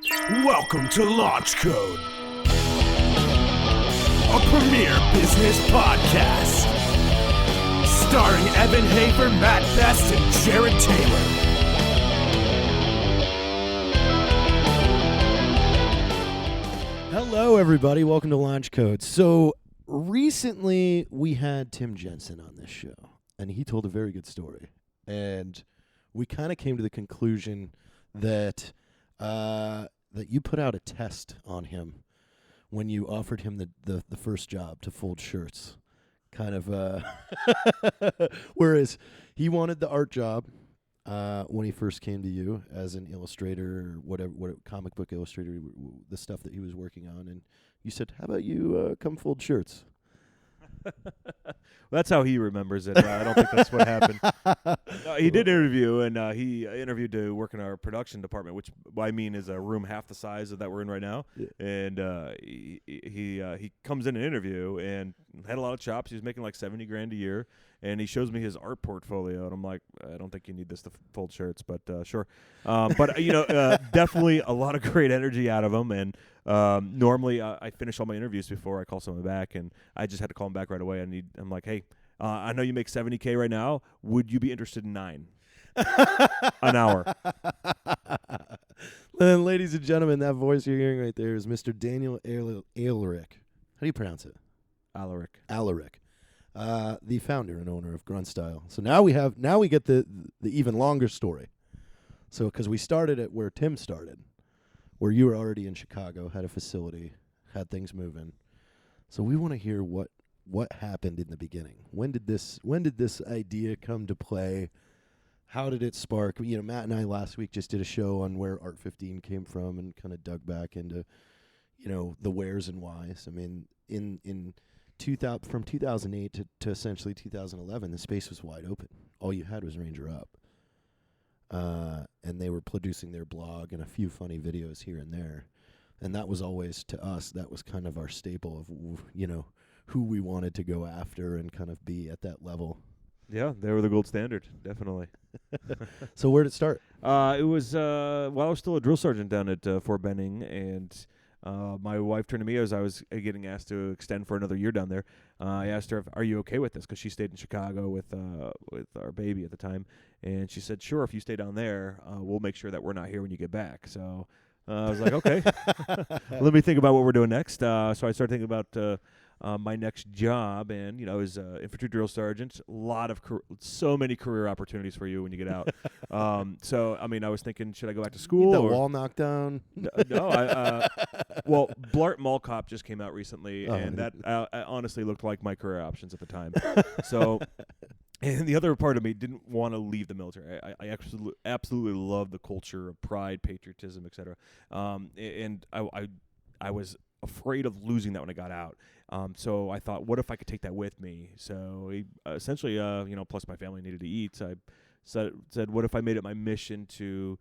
Welcome to Launch Code, a premier business podcast, starring Evan Hafer, Matt Best, and Jared Taylor. Hello, everybody. Welcome to Launch Code. So recently we had Tim Jensen on this show, and he told a very good story. And we kind of came to the conclusion that that you put out a test on him when you offered him the first job to fold shirts. Kind of, whereas he wanted the art job when he first came to you as an illustrator, or whatever comic book illustrator, the stuff that he was working on, and you said, "How about you come fold shirts?" That's how he remembers it. I don't think that's what happened. He did interview, and he interviewed to work in our production department, which I mean is a room half the size of that we're in right now. Yeah. And he comes in an interview and had a lot of chops. He was making like $70,000 a year, and he shows me his art portfolio, and I'm like, I don't think you need this to fold shirts, but sure. But definitely a lot of great energy out of him, and normally I finish all my interviews before I call someone back, and I just had to call him back right away. I'm like, hey, I know you make $70K right now. Would you be interested in $9 an hour? And ladies and gentlemen, that voice you're hearing right there is Mr. Daniel Alarik. How do you pronounce it? Alarik. The founder and owner of Grunt Style. So now we get the even longer story. So because we started at where Tim started, where you were already in Chicago, had a facility, had things moving. So we want to hear what happened in the beginning. When did this idea come to play? How did it spark? Matt and I last week just did a show on where Art 15 came from and kind of dug back into, the wheres and whys. I mean, from 2008 to essentially 2011, the space was wide open. All you had was Ranger Up. And they were producing their blog and a few funny videos here and there. And that was always, to us, that was kind of our staple of, who we wanted to go after and kind of be at that level. Yeah, they were the gold standard, definitely. So where did it start? It was while I was still a drill sergeant down at Fort Benning, and my wife turned to me as I was getting asked to extend for another year down there. I asked her, "Are you okay with this?" Because she stayed in Chicago with our baby at the time, and she said, "Sure, if you stay down there, we'll make sure that we're not here when you get back." So I was like, "Okay, let me think about what we're doing next." So I started thinking about my next job, and as infantry drill sergeant, so many career opportunities for you when you get out. So I mean, I was thinking, should I go back to school? Need that wall knocked down? No. Well, Blart Mall Cop just came out recently, and that honestly looked like my career options at the time. So, and the other part of me didn't want to leave the military. I absolutely love the culture of pride, patriotism, etc. And I was afraid of losing that when I got out. So I thought, what if I could take that with me? So essentially, plus my family needed to eat. So I said, what if I made it my mission to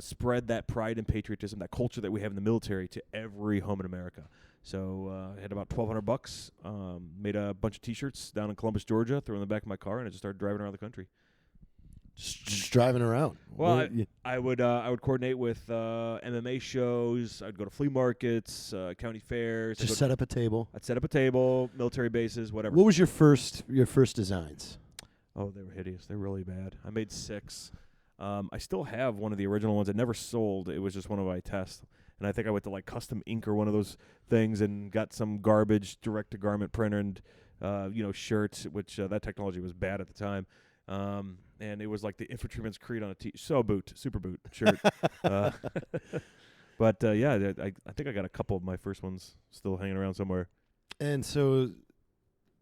spread that pride and patriotism, that culture that we have in the military, to every home in America? So I had about $1,200, made a bunch of T-shirts down in Columbus, Georgia, threw in the back of my car, and I just started driving around the country. Just driving around. Well, I would coordinate with MMA shows. I'd go to flea markets, county fairs. Just set up a table. I'd set up a table, military bases, whatever. What was your first designs? Oh, they were hideous. They're really bad. I made 6. I still have one of the original ones. I never sold. It was just one of my tests. And I think I went to like Custom Ink or one of those things and got some garbage direct-to-garment printer and shirts, which that technology was bad at the time. And it was like the infantryman's creed on a super boot shirt. But I think I got a couple of my first ones still hanging around somewhere. And so,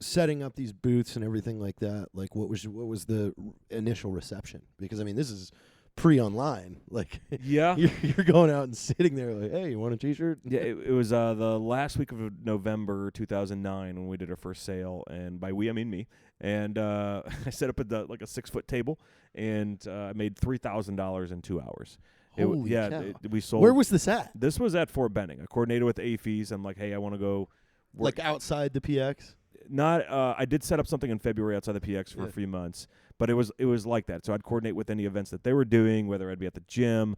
setting up these booths and everything like that, like what was the initial reception? Because I mean, this is pre-online. Like, yeah, you're going out and sitting there like, hey, you want a T-shirt? Yeah, it was the last week of November 2009 when we did our first sale, and by we I mean me. And I set up a 6-foot table, and I made $3,000 in 2 hours. Holy cow. We sold. Where was this at? This was at Fort Benning. I coordinated with AFES. I'm like, hey, I want to go work. Like outside the PX? Not. I did set up something in February outside the PX for a few months, But it was like that. So I'd coordinate with any events that they were doing, whether I'd be at the gym.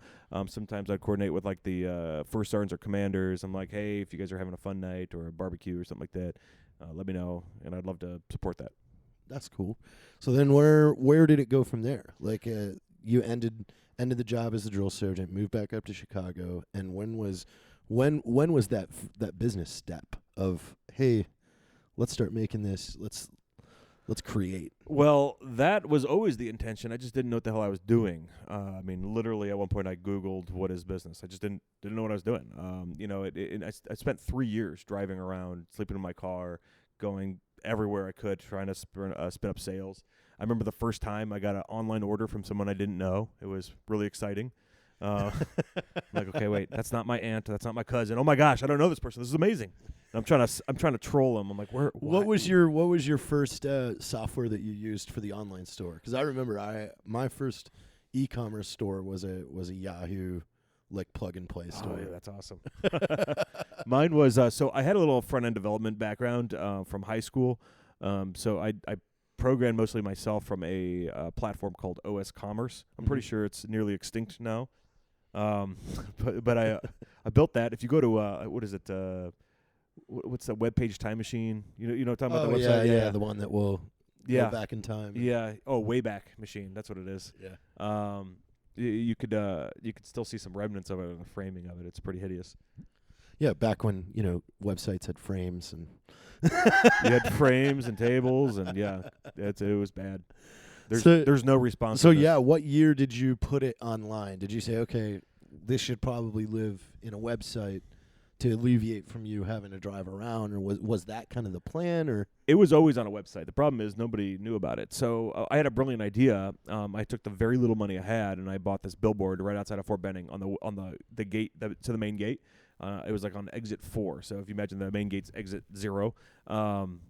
Sometimes I'd coordinate with like the first sergeants or commanders. I'm like, hey, if you guys are having a fun night or a barbecue or something like that, let me know, and I'd love to support that. That's cool. So then where did it go from there? Like you ended the job as a drill sergeant, moved back up to Chicago, and when was that business step of, hey, let's start making this, let's create? Well, that was always the intention. I just didn't know what the hell I was doing. I mean, literally at one point I Googled what is business. I just didn't know what I was doing. I spent 3 years driving around, sleeping in my car, going everywhere I could, trying to spin up sales. I remember the first time I got an online order from someone I didn't know. It was really exciting. I'm like, okay, wait, that's not my aunt, that's not my cousin. Oh my gosh, I don't know this person. This is amazing. And I'm trying to troll them. I'm like, where? What was your first software that you used for the online store? Because I remember my first e-commerce store was a Yahoo like plug and play store. Oh yeah, that's awesome. Mine was so I had a little front end development background from high school. So I programmed mostly myself from a platform called OS Commerce. I'm pretty sure it's nearly extinct now. But I built that. If you go to what is it? What's the web page time machine? You know what I'm talking about, the website? Yeah, the one that will go back in time. Yeah. Oh, Wayback Machine. That's what it is. Yeah. You could still see some remnants of it in the framing of it. It's pretty hideous. Yeah, back when websites had frames and you had frames and tables, and it was bad. There's no response. So yeah, what year did you put it online? Did you say, okay, this should probably live in a website to alleviate from you having to drive around, or was that kind of the plan? Or it was always on a website. The problem is nobody knew about it. So I had a brilliant idea. I took the very little money I had and I bought this billboard right outside of Fort Benning on the gate to the main gate. It was like on exit 4. So if you imagine the main gate's exit 0,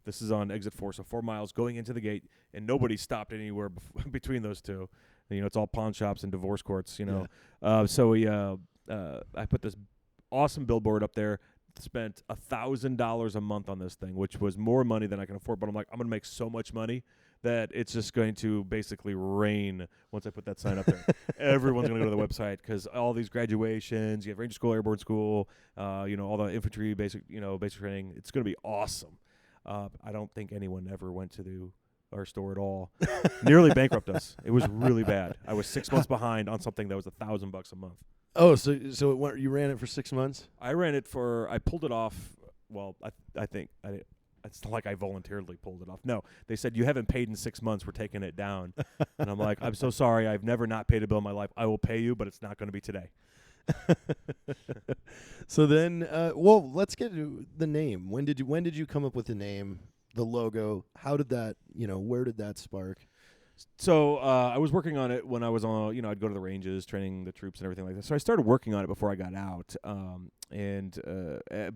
this is on exit 4. So 4 miles going into the gate, and nobody stopped anywhere between those two. It's all pawn shops and divorce courts. So I put this awesome billboard up there. Spent $1,000 a month on this thing, which was more money than I can afford. But I'm like, I'm gonna make so much money that it's just going to basically rain once I put that sign up there. Everyone's going to go to the website because all these graduations, you have Ranger School, Airborne School, all the infantry basic training. It's going to be awesome. I don't think anyone ever went to our store at all. Nearly bankrupt us. It was really bad. I was 6 months behind on something that was $1,000 a month. Oh, so you ran it for 6 months? I pulled it off. Well, I think it's not like I voluntarily pulled it off. No, they said, you haven't paid in 6 months. We're taking it down. And I'm like, I'm so sorry. I've never not paid a bill in my life. I will pay you, but it's not going to be today. So then, let's get to the name. When did you come up with the name, the logo? How did that, where did that spark? So I was working on it when I was on, I'd go to the ranges, training the troops and everything like that. So I started working on it before I got out. And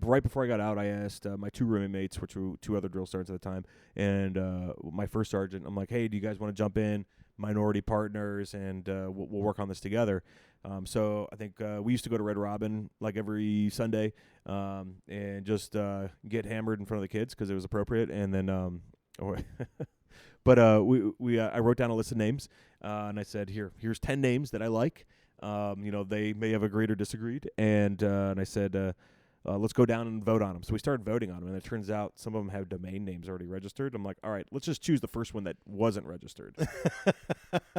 right before I got out, I asked my 2 roommates, which were 2 other drill sergeants at the time, and my first sergeant, I'm like, hey, do you guys want to jump in? Minority partners, and we'll work on this together. So I think we used to go to Red Robin like every Sunday and just get hammered in front of the kids because it was appropriate. And then But I wrote down a list of names, and I said, here's 10 names that I like. They may have agreed or disagreed, and I said, let's go down and vote on them. So we started voting on them, and it turns out some of them have domain names already registered. I'm like, all right, let's just choose the first one that wasn't registered,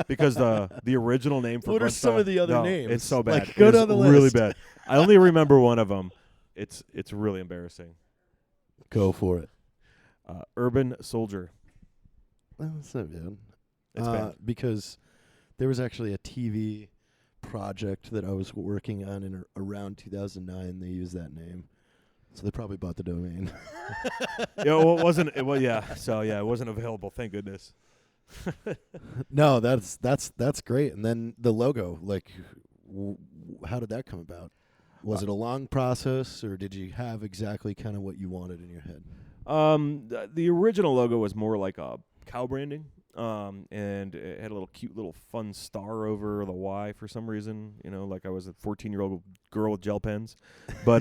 because the original name for what are some of the other names? It's so bad. Like, go down the list. Really bad. I only remember one of them. It's really embarrassing. Go for it. Urban Soldier. Well, that's not bad. It's bad. Because there was actually a TV project that I was working on in around 2009. They used that name, so they probably bought the domain. It wasn't. So it wasn't available. Thank goodness. No, that's great. And then the logo, like, how did that come about? Was it a long process, or did you have exactly kind of what you wanted in your head? The original logo was more like a cow branding, and it had a little cute little fun star over the Y for some reason, like I was a 14-year-old girl with gel pens. But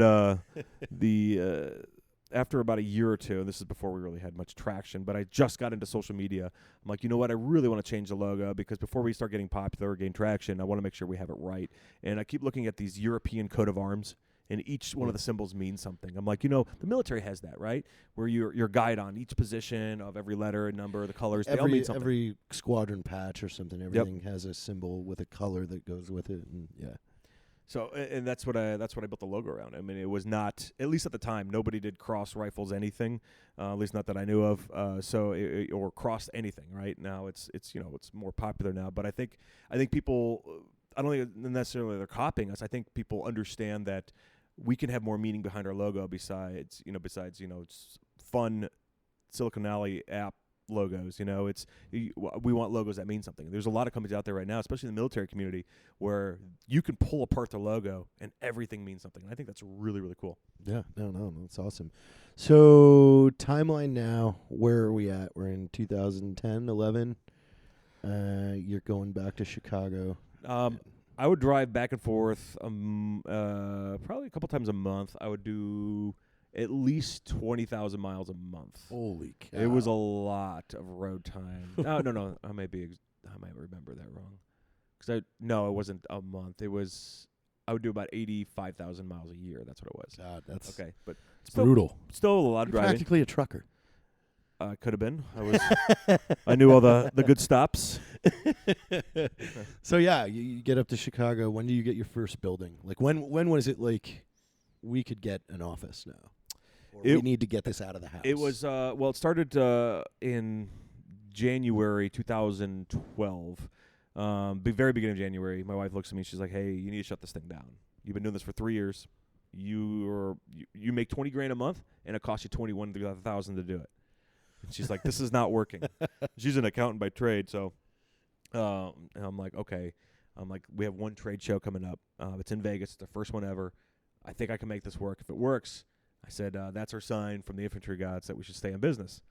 after about a year or two, and this is before we really had much traction, but I just got into social media. I'm like, you know what? I really want to change the logo because before we start getting popular or gain traction, I want to make sure we have it right. And I keep looking at these European coat of arms, and each one of the symbols means something. I'm like, the military has that, right? Where your guide on each position of every letter and number, the colors, they all mean something. Every squadron patch or something, everything has a symbol with a color that goes with it, and So, and that's what I built the logo around. I mean, it was not, at least at the time, nobody did cross rifles anything, at least not that I knew of. Or cross anything. Right now, it's more popular now. But I think people, I don't think necessarily they're copying us. I think people understand that we can have more meaning behind our logo besides fun Silicon Valley app logos. We want logos that mean something. There's a lot of companies out there right now, especially in the military community, where you can pull apart the logo and everything means something. And I think that's really, really cool. Yeah, no, that's awesome. So timeline now, where are we at? We're in 2010, 11. You're going back to Chicago. I would drive back and forth probably a couple times a month. I would do at least 20,000 miles a month. Holy cow. It was a lot of road time. No, I might remember that wrong. It wasn't a month. I would do about 85,000 miles a year. That's what it was. God, that's okay, but brutal. Still a lot of driving. Practically a trucker. Could have been. I knew all the good stops. So you get up to Chicago. When do you get your first building? Like when was it like we could get an office now? Or we need to get this out of the house. It was it started in January 2012. Very beginning of January, my wife looks at me. She's like, "Hey, you need to shut this thing down. You've been doing this for 3 years. You make $20,000 a month, and it costs you $21,000 to do it." And she's like, "This is not working." She's an accountant by trade, so and I'm like, "Okay." I'm like, "We have one trade show coming up. It's in Vegas. It's the first one ever. I think I can make this work. If it works," I said, "that's our sign from the infantry gods that we should stay in business."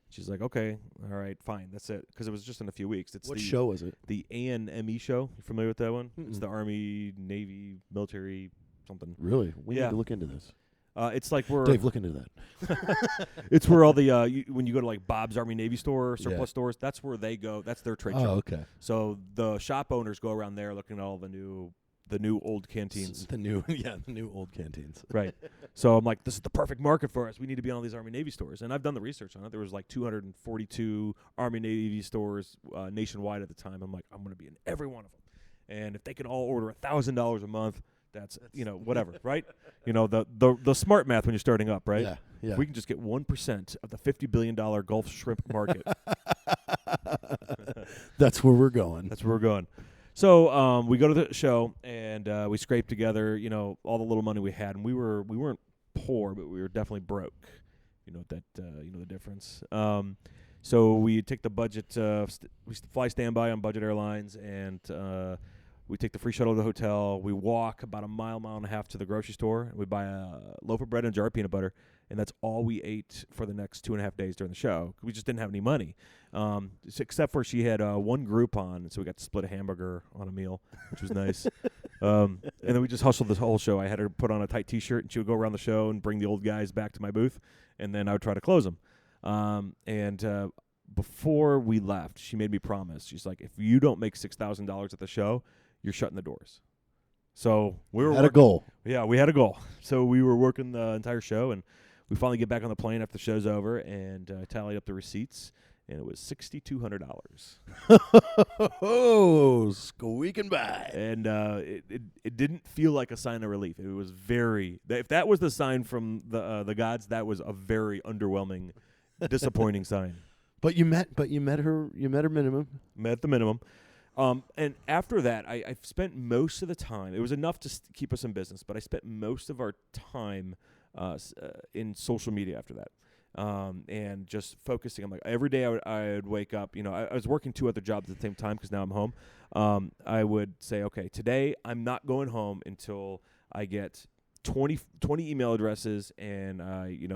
She's like, "Okay, all right, fine, that's it." Because it was just in a few weeks. What show is it? The ANME show. You familiar with that one? Mm-mm. It's the Army, Navy, military, something. Really? We need to look into this. It's like where Dave, look into that. It's where all the when you go to like Bob's Army Navy store, surplus stores, that's where they go. That's their trade show. Oh, okay. So the shop owners go around there looking at all the new old canteens. The new old canteens. Right. So I'm like, this is the perfect market for us. We need to be in all these Army Navy stores. And I've done the research on it. There was like 242 Army Navy stores nationwide at the time. I'm like, I'm going to be in every one of them. And if they can all order $1,000 a month, that's whatever, right? The smart math when you're starting up, right? Yeah. If we can just get 1% of the $50 billion Gulf shrimp market. That's where we're going. So we go to the show and we scrape together, all the little money we had, and we weren't poor, but we were definitely broke. The difference. So we take the budget. We fly standby on budget airlines, and we take the free shuttle to the hotel. We walk about a mile and a half to the grocery store, and we buy a loaf of bread and a jar of peanut butter, and that's all we ate for the next 2.5 days during the show. We just didn't have any money, except for she had one Groupon, so we got to split a hamburger on a meal, which was nice. And then we just hustled this whole show. I had her put on a tight T-shirt, and she would go around the show and bring the old guys back to my booth, and then I would try to close them. Before we left, she made me promise. She's like, if you don't make $6,000 at the show, you're shutting the doors. So we had a goal. Yeah, we had a goal. So we were working the entire show, and we finally get back on the plane after the show's over and tallied up the receipts, and it was $6,200. Oh, squeaking by. And it didn't feel like a sign of relief. It was if that was the sign from the gods, that was a very underwhelming, disappointing sign. But you met her minimum. Met the minimum. And after that, I've spent most of the time. It was enough to keep us in business, but I spent most of our time in social media after that, and just focusing. I'm like, every day I would wake up. I was working 2 other jobs at the same time because now I'm home. I would say, okay, today I'm not going home until I get 20 email addresses and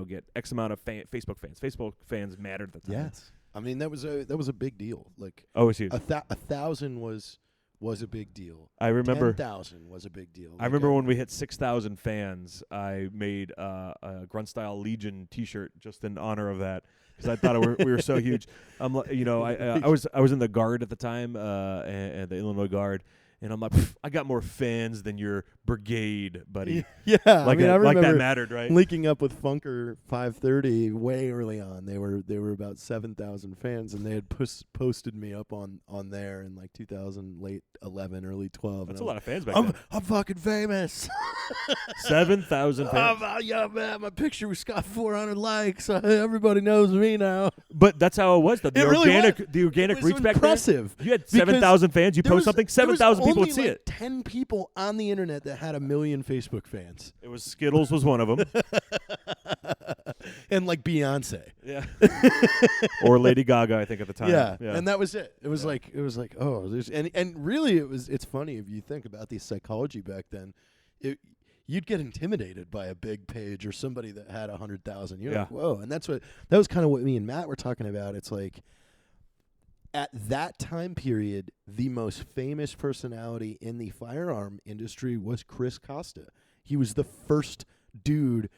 get X amount of Facebook fans. Facebook fans mattered at the time. Yes. I mean, that was a big deal. Like, it's huge. 1,000 was was a big deal. I remember 10,000 was a big deal. I remember when we hit 6,000 fans, I made a Grunt Style Legion T-shirt just in honor of that because I thought we were so huge. I was in the Guard at the time, and the Illinois Guard. And I'm like, I got more fans than your brigade, buddy. Yeah, I remember like that mattered, right? Linking up with Funker 530 way early on. They were about 7,000 fans, and they had posted me up on there in like 2000, late 11, early 12. That's a lot of fans back then. I'm fucking famous. 7,000 fans. Yeah, man, my picture was got 400 likes. Everybody knows me now. But that's how it was. The organic reach back impressive. Then. You had 7,000 fans. You post something, 7,000 people would see it. 10 people on the internet that had 1 million Facebook fans. It was Skittles was one of them. And like Beyonce. Yeah. Or Lady Gaga, I think at the time. Yeah. And that was it. It was like oh, there's and really it's funny if you think about the psychology back then. You'd get intimidated by a big page or somebody that had 100,000. You're like, whoa. And that was kind of what me and Matt were talking about. It's like at that time period, the most famous personality in the firearm industry was Chris Costa. He was the first dude,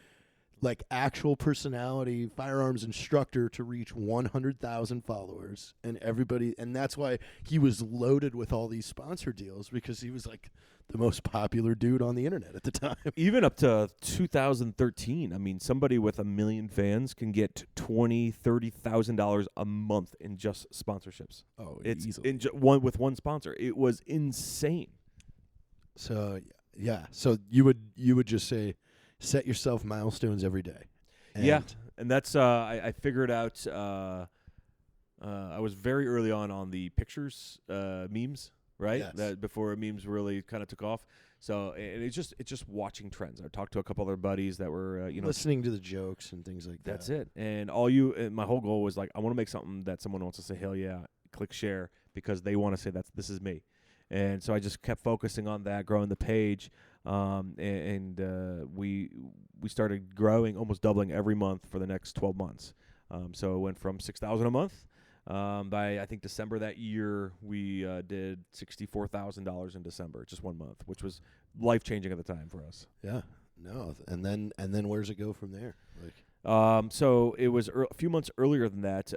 like actual personality, firearms instructor to reach 100,000 followers. And that's why he was loaded with all these sponsor deals, because he was like the most popular dude on the internet at the time. Even up to 2013, I mean, somebody with 1 million fans can get $20,000-$30,000 a month in just sponsorships. Oh, it's easily. with one sponsor. It was insane. So yeah, so you would just say, set yourself milestones every day. And that's I figured out. I was very early on the pictures memes. Right, yes. That before memes really kind of took off. So and it's just watching trends. I talked to a couple other buddies that were listening to the jokes and things like that. That's it. And my whole goal was like, I want to make something that someone wants to say hell yeah, click share, because they want to say this is me. And so I just kept focusing on that, growing the page, and we started growing, almost doubling every month for the next 12 months. So it went from 6,000 a month. By I think December that year, we did $64,000 in December, just 1 month, which was life changing at the time for us. Yeah, no, and then where's it go from there? So it was a few months earlier than that.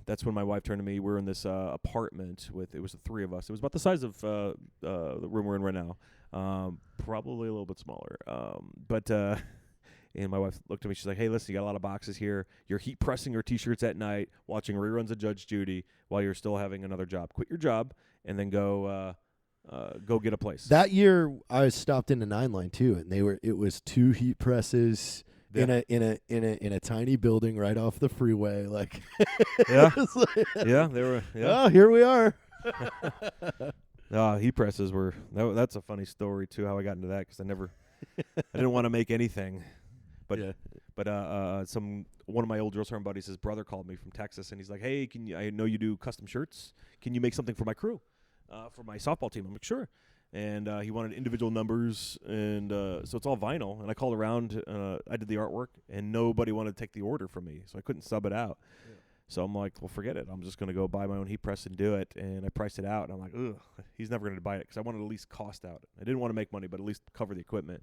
That's when my wife turned to me. We were in this apartment it was the three of us. It was about the size of the room we're in right now, probably a little bit smaller. And my wife looked at me. She's like, hey, listen, you got a lot of boxes here. You're heat pressing your T-shirts at night, watching reruns of Judge Judy while you're still having another job. Quit your job and then go get a place. That year, I stopped into 9 Line too, and it was 2 heat presses in a tiny building right off the freeway. Like, yeah, yeah, they were. Yeah. Oh, here we are. Heat presses were. That's a funny story too. How I got into that, because I didn't want to make anything. But one of my old drill sergeant buddies, his brother called me from Texas, and he's like, "Hey, I know you do custom shirts. Can you make something for my crew, for my softball team?" I'm like, "Sure." And he wanted individual numbers, and so it's all vinyl. And I called around. I did the artwork, and nobody wanted to take the order from me, so I couldn't sub it out. Yeah. So I'm like, well, forget it. I'm just going to go buy my own heat press and do it. And I priced it out, and I'm like, ugh, he's never going to buy it, because I wanted to at least cost out. I didn't want to make money, but at least cover the equipment.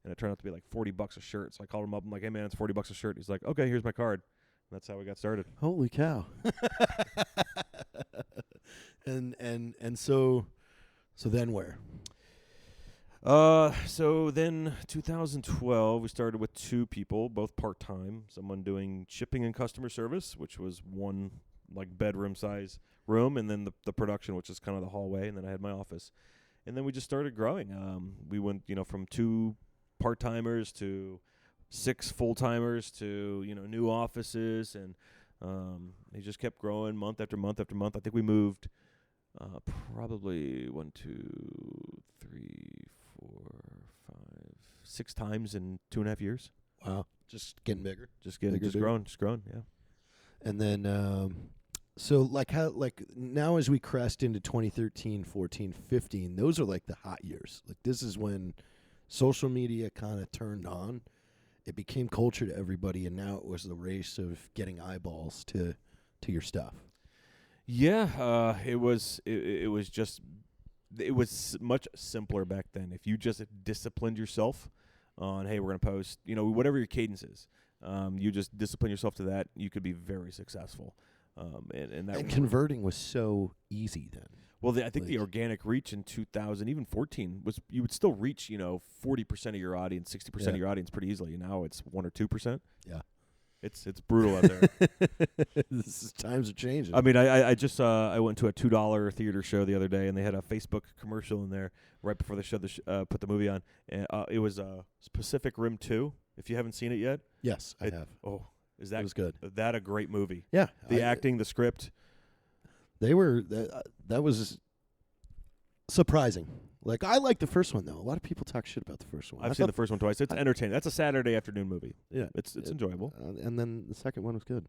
And it turned out to be like $40 a shirt. So I called him up. I'm like, hey, man, it's $40 a shirt. He's like, okay, here's my card. And that's how we got started. Holy cow. And so then where? So then 2012, we started with 2 people, both part-time. Someone doing shipping and customer service, which was one like bedroom size room, and then the production, which is kind of the hallway, and then I had my office. And then we just started growing. We went, from 2 part-timers to 6 full-timers to, new offices, and they just kept growing month after month after month. I think we moved probably 1, 2, 3, 4, 5, 6 times in 2.5 years. Wow. Just getting bigger. Just growing, yeah. And then so now as we crest into 2013, 14, 15, those are like the hot years. Like, this is when social media kind of turned on. It became culture to everybody, and now it was the race of getting eyeballs to your stuff. Yeah, it was just it was much simpler back then. If you just disciplined yourself on, hey, we're going to post, whatever your cadence is, you just discipline yourself to that, you could be very successful. And converting was so easy then. Well, I think the organic reach in 2000, even 14, was you would still reach, 40% of your audience, 60% of your audience pretty easily. Now it's 1 or 2%. Yeah. It's brutal out there. Times are changing. I mean, I just I went to a $2 theater show the other day, and they had a Facebook commercial in there right before they showed put the movie on. And it was Pacific Rim 2. If you haven't seen it yet, yes, I have. Oh, it was good? That a great movie? Yeah, the acting, the script. They were that was surprising. Like, I like the first one though. A lot of people talk shit about the first one. I've seen the first one twice. It's entertaining. That's a Saturday afternoon movie. Yeah, it's enjoyable. And then the second one was good.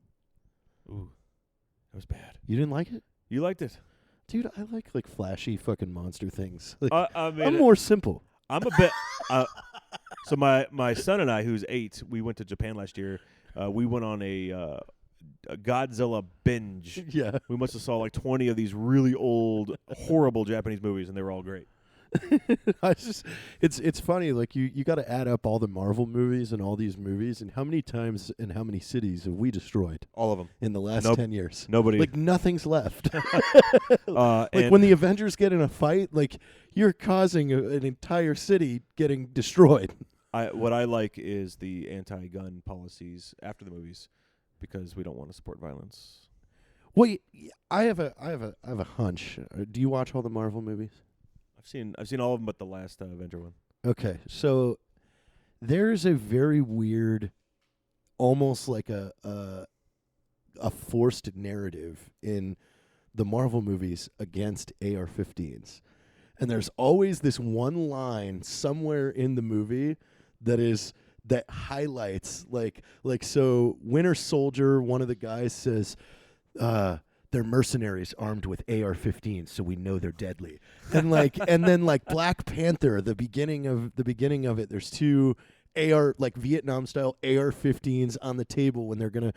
Ooh, that was bad. You didn't like it? You liked it, dude. I like flashy fucking monster things. Like, I mean, I'm more simple. I'm a bit. So my son and I, who's 8, we went to Japan last year. We went on a Godzilla binge. Yeah, we must have saw like 20 of these really old, horrible Japanese movies, and they were all great. It's funny. Like, you got to add up all the Marvel movies and all these movies, and how many times and how many cities have we destroyed? All of them in the last 10 years. Nobody. Like, nothing's left. Like, when the Avengers get in a fight, like, you're causing an entire city getting destroyed. What I like is the anti-gun policies after the movies, because we don't want to support violence. Well, I have a hunch. Do you watch all the Marvel movies? I've seen all of them but the last Avenger one. Okay, so there's a very weird, almost like a forced narrative in the Marvel movies against AR-15s, and there's always this one line somewhere in the movie that highlights like so Winter Soldier, one of the guys says, they're mercenaries armed with AR-15s, so we know they're deadly. And then Black Panther, the beginning of it, there's 2 Vietnam style AR-15s on the table when they're gonna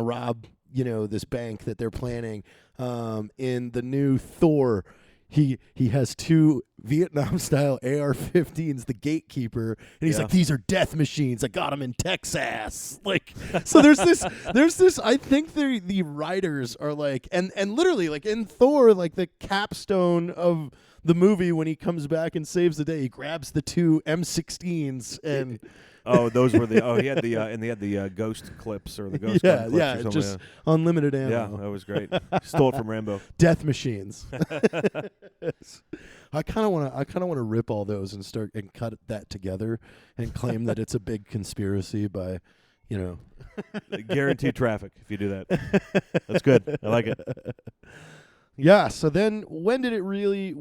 rob this bank that they're planning. In the new Thor, he has 2 Vietnam-style AR-15s, the Gatekeeper, and he's like, these are death machines. I got them in Texas. Like, so there's this. I think the writers are like, and literally, like, in Thor, like, the capstone of the movie when he comes back and saves the day, he grabs the 2 M16s and. Those were he had the ghost clips or the ghost gun clips or something. Just unlimited ammo. Yeah, that was great. Stole it from Rambo. Death machines. I kind of want to rip all those and start and cut that together and claim that it's a big conspiracy by, guaranteed traffic if you do that. That's good. I like it. Yeah. So then, when did it really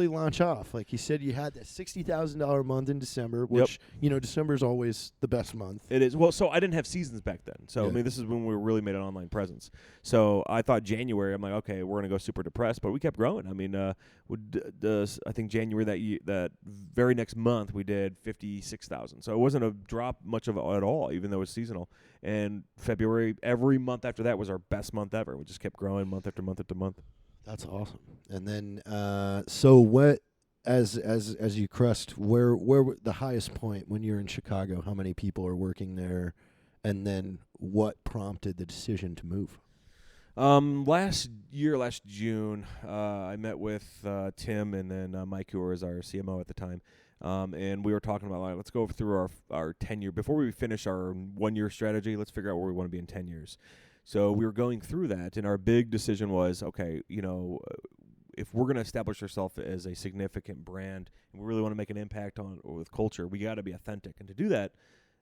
launch off? Like you said, you had that $60,000 month in December, which December is always the best month. It is. Well, so I didn't have seasons back then. So I mean, this is when we really made an online presence. So I thought January, I'm like, okay, we're gonna go super depressed, but we kept growing. I mean, I think January that very next month we did 56,000. So it wasn't a drop much of it at all, even though it was seasonal. And February, every month after that was our best month ever. We just kept growing month after month after month. That's awesome. And then, so what, as you crest, where the highest point when you're in Chicago? How many people are working there? And then, what prompted the decision to move? Last June, I met with Tim and then Mike, who was our CMO at the time, and we were talking about, like, let's go through our 10-year before we finish our 1-year strategy. Let's figure out where we want to be in 10 years. So we were going through that, and our big decision was, okay, if we're going to establish ourselves as a significant brand and we really want to make an impact with culture, we got to be authentic. And to do that,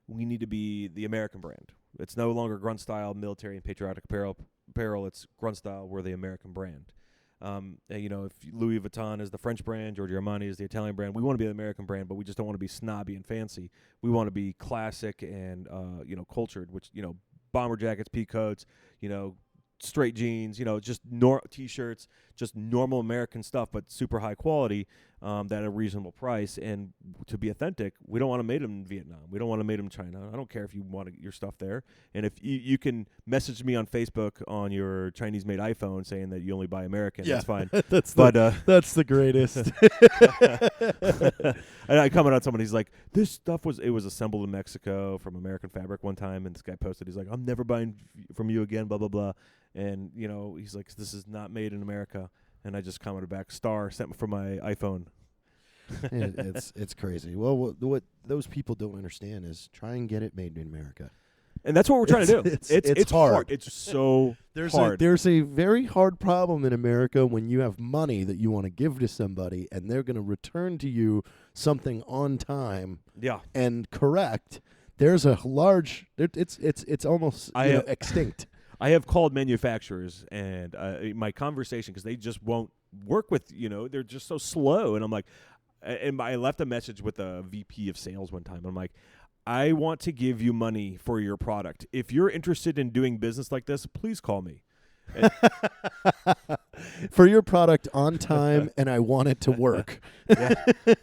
we need to be the American brand. It's no longer Grunt Style, military and patriotic apparel. It's Grunt Style. We're the American brand. If Louis Vuitton is the French brand, Giorgio Armani is the Italian brand, we want to be the American brand, but we just don't want to be snobby and fancy. We want to be classic and cultured, which bomber jackets, pea coats, straight jeans, just T-shirts, just normal American stuff, but super high quality at a reasonable price. And to be authentic, we don't want to made them in Vietnam. We don't want to made them in China. I don't care if you want your stuff there. And if you can message me on Facebook on your Chinese-made iPhone saying that you only buy American, that's fine. That's the greatest. And I comment on someone. He's like, "This stuff was assembled in Mexico from American fabric one time." And this guy posted, he's like, "I'm never buying from you again." Blah blah blah. And he's like, "This is not made in America." And I just commented back, "Star sent from my iPhone." It's crazy. Well, what those people don't understand is try and get it made in America. And that's what we're trying to do. It's hard. It's so hard. There's a very hard problem in America when you have money that you want to give to somebody and they're going to return to you something on time and correct. There's a large it's almost extinct. I have called manufacturers and my conversation, because they just won't work with, they're just so slow. And I'm like, and I left a message with a VP of sales one time. I'm like, I want to give you money for your product. If you're interested in doing business like this, please call me. For your product on time, and I want it to work.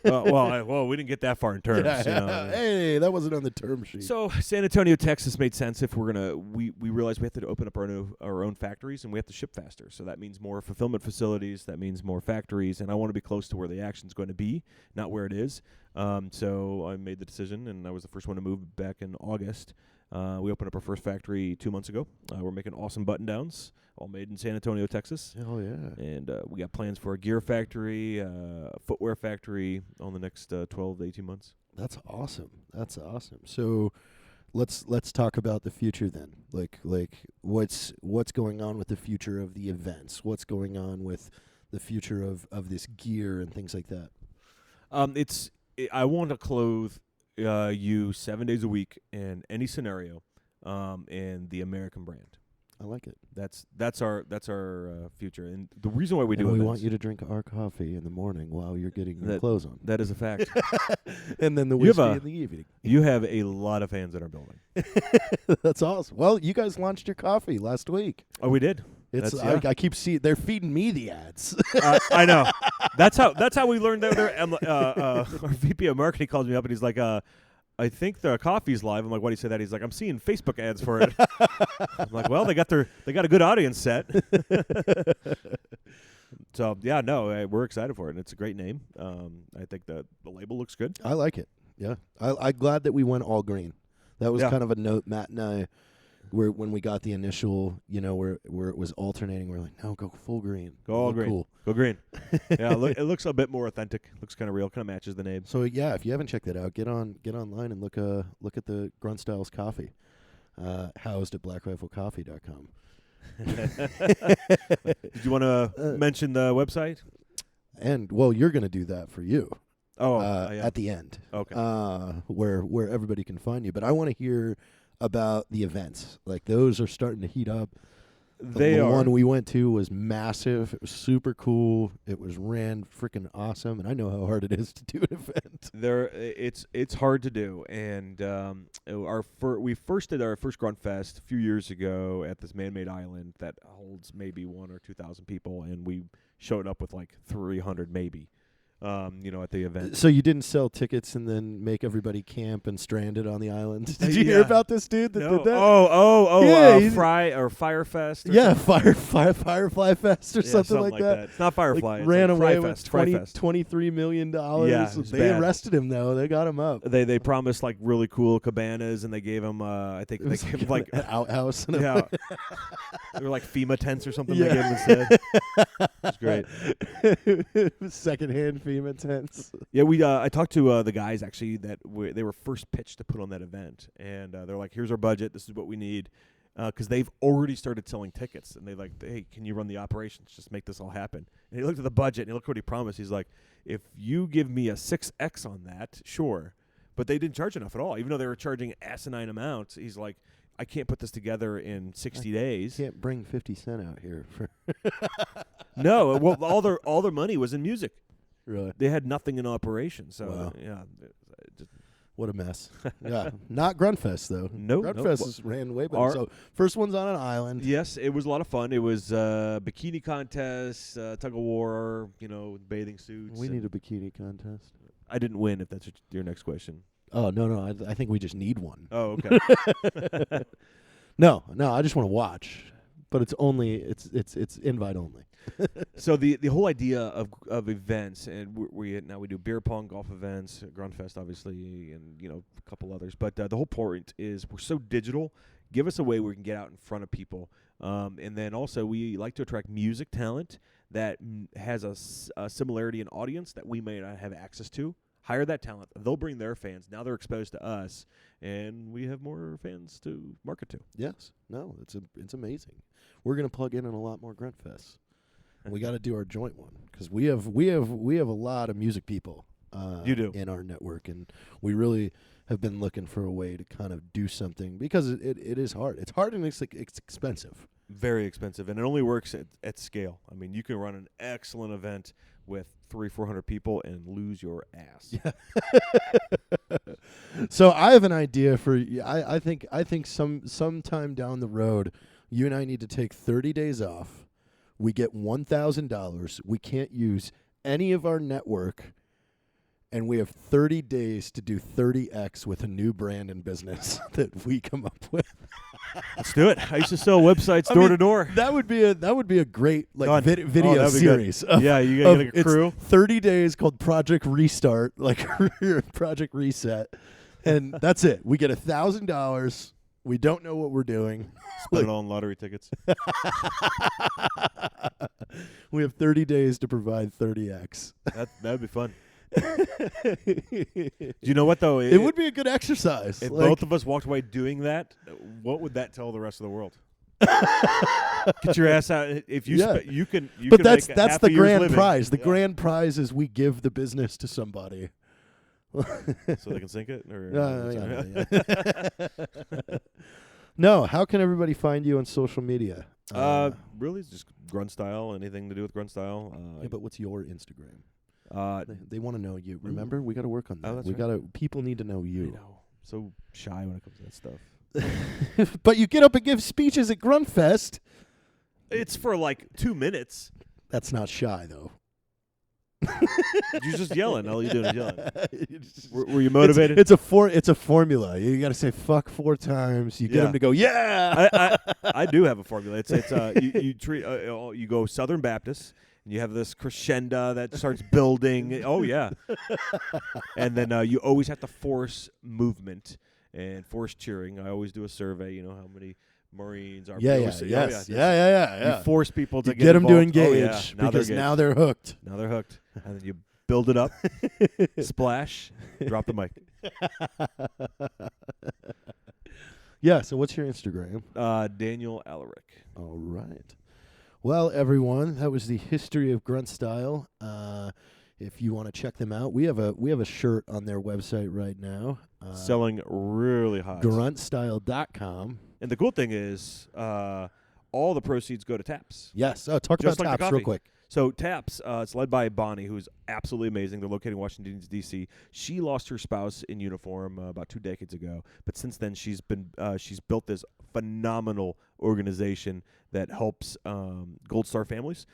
Well, we didn't get that far in terms. Hey, that wasn't on the term sheet. So San Antonio, Texas made sense if we're gonna. We realized we have to open up our own factories, and we have to ship faster. So that means more fulfillment facilities. That means more factories, and I want to be close to where the action's going to be, not where it is. So I made the decision, and I was the first one to move back in August. We opened up our first factory 2 months ago. We're making awesome button-downs, all made in San Antonio, Texas. Oh, yeah. And we got plans for a gear factory, a footwear factory on the next 12 to 18 months. That's awesome. So let's talk about the future then. Like what's going on with the future of the events? What's going on with the future of this gear and things like that? I want to clothe you 7 days a week in any scenario, and the American brand. I like it. That's our future, and the reason why we do it. We want you to drink our coffee in the morning while you're getting your clothes on. That is a fact. And then the whiskey in the evening. You have a lot of fans in our building. That's awesome. Well, you guys launched your coffee last week. Oh, we did. I keep seeing they're feeding me the ads. I know. That's how we learned that. Our VP of marketing calls me up and he's like, "I think the coffee's live." I'm like, "Why do you say that?" He's like, "I'm seeing Facebook ads for it." I'm like, "Well, they got a good audience set." So we're excited for it, and it's a great name. I think the label looks good. I like it. Yeah, I'm glad that we went all green. That was kind of a note Matt and I. When we got the initial, where it was alternating, we're like, no, go full green. Go all green. Cool. Go green. Yeah, it looks a bit more authentic. Looks kind of real. Kind of matches the name. So if you haven't checked that out, get online and look at the Grunt Styles coffee, housed at blackriflecoffee.com. Did you want to mention the website? And you're going to do that for you. At the end. Okay. Where everybody can find you, but I want to hear about the events. Like, those are starting to heat up. The one we went to was massive. It was super cool. It was ran freaking awesome, and I know how hard it is to do an event. It's hard to do, and we first did our first Grunt Fest a few years ago at this man-made island that holds maybe 1,000 or 2,000 people, and we showed up with like 300 maybe. At the event. So you didn't sell tickets and then make everybody camp and stranded on the island? Did you hear about this dude that did that? Firefest? Yeah, Firefly Fest or something like that. It's not Firefly. Like, ran away with $23 million. Yeah, they arrested him though. They got him up. They promised like really cool cabanas, and they gave him I think they gave him like an outhouse. They were like FEMA tents or something. They gave him instead. It's great. Secondhand FEMA tents. Yeah, I talked to the guys actually that they were first pitched to put on that event, and they're like, "Here's our budget. This is what we need," because they've already started selling tickets, and they like, "Hey, can you run the operations? Just make this all happen." And he looked at the budget, and he looked what he promised. He's like, "If you give me a 6x on that, sure," but they didn't charge enough at all, even though they were charging asinine amounts. He's like, "I can't put this together in 60 days. Can't bring 50 Cent out here for." No, well, all their money was in music. Really? They had nothing in operation. So wow. yeah. What a mess. Yeah. Not Gruntfest, though. Nope. Gruntfest is ran way better. So first one's on an island. Yes, it was a lot of fun. It was bikini contest, tug of war, bathing suits. We need a bikini contest. I didn't win, if that's your next question. Oh, no. I think we just need one. Oh, okay. No, I just want to watch. But it's invite only. So the whole idea of events, and we do beer pong, golf events, Gruntfest obviously, and a couple others. But the whole point is we're so digital. Give us a way where we can get out in front of people, and then also we like to attract music talent that has a similarity in audience that we may not have access to. Hire that talent. They'll bring their fans. Now they're exposed to us, and we have more fans to market to. Yes. No, it's amazing. We're gonna plug in on a lot more Gruntfests. We got to do our joint one because we have a lot of music people. You do in our network, and we really have been looking for a way to kind of do something because it is hard. It's hard and it's expensive. Very expensive, and it only works at scale. I mean, you can run an excellent event with 300-400 people and lose your ass. Yeah. So I have an idea for you. I think sometime down the road, you and I need to take 30 days off. We get $1,000. We can't use any of our network, and we have 30 days to do 30x with a new brand and business that we come up with. Let's do it. I used to sell websites door to door. That would be a great video series. Yeah, you gotta get a crew. 30 days called Project Restart, like Project Reset, and that's it. We get $1,000. We don't know what we're doing. Spend it all on lottery tickets. We have 30 days to provide 30x. That would be fun. Do you know what, though? It would be a good exercise. If both of us walked away doing that, what would that tell the rest of the world? Get your ass out. If you you can. But that's the grand prize. The grand prize is we give the business to somebody. So they can sink it? No, how can everybody find you on social media? Really, it's just Grunt Style, anything to do with Grunt Style. Yeah, but what's your Instagram? They want to know you. Mm-hmm. Remember, we got to work on that. People need to know you. I know. So shy when it comes to that stuff. But you get up and give speeches at Gruntfest. It's for like 2 minutes. That's not shy, though. You're just yelling. All you're doing is yelling. Were you motivated? It's a formula. You got to say fuck 4 times. You get them to go, yeah. I do have a formula. It's you go Southern Baptist, and you have this crescendo that starts building. Oh yeah, and then you always have to force movement and force cheering. I always do a survey. You know how many Marines are. Yeah. You force people to get them to engage because now they're hooked. Now they're hooked, and then you build it up, splash, drop the mic. Yeah. So what's your Instagram? Daniel Alarik. All right. Well, everyone, that was the history of Grunt Style. If you want to check them out, we have a shirt on their website right now. Selling really hot. Gruntstyle.com. And the cool thing is, all the proceeds go to TAPS. Yes. Oh, talk about TAPS real quick. So TAPS, it's led by Bonnie, who's absolutely amazing. They're located in Washington, D.C. She lost her spouse in uniform about 2 decades ago, but since then she's built this phenomenal organization that helps Gold Star families.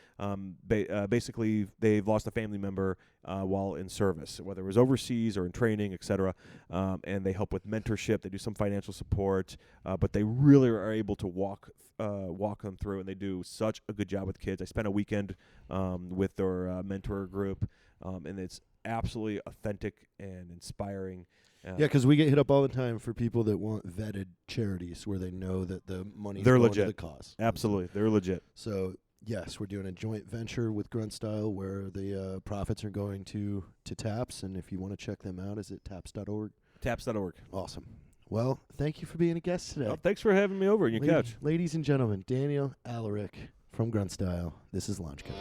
Basically, they've lost a family member while in service, whether it was overseas or in training, etc. And they help with mentorship. They do some financial support, but they really are able to walk them through, and they do such a good job with kids. I spent a weekend with their mentor group, and it's absolutely authentic and inspiring. Yeah, because we get hit up all the time for people that want vetted charities where they know that the money's they're going legit. to the cause. Absolutely, they're legit. So yes, we're doing a joint venture with Grunt Style where the profits are going to TAPS, and if you want to check them out, is it taps.org? Taps.org. Awesome. Well, thank you for being a guest today. Oh, thanks for having me over on your couch. Ladies and gentlemen, Daniel Alarik from Grunt Style. This is Launchpad.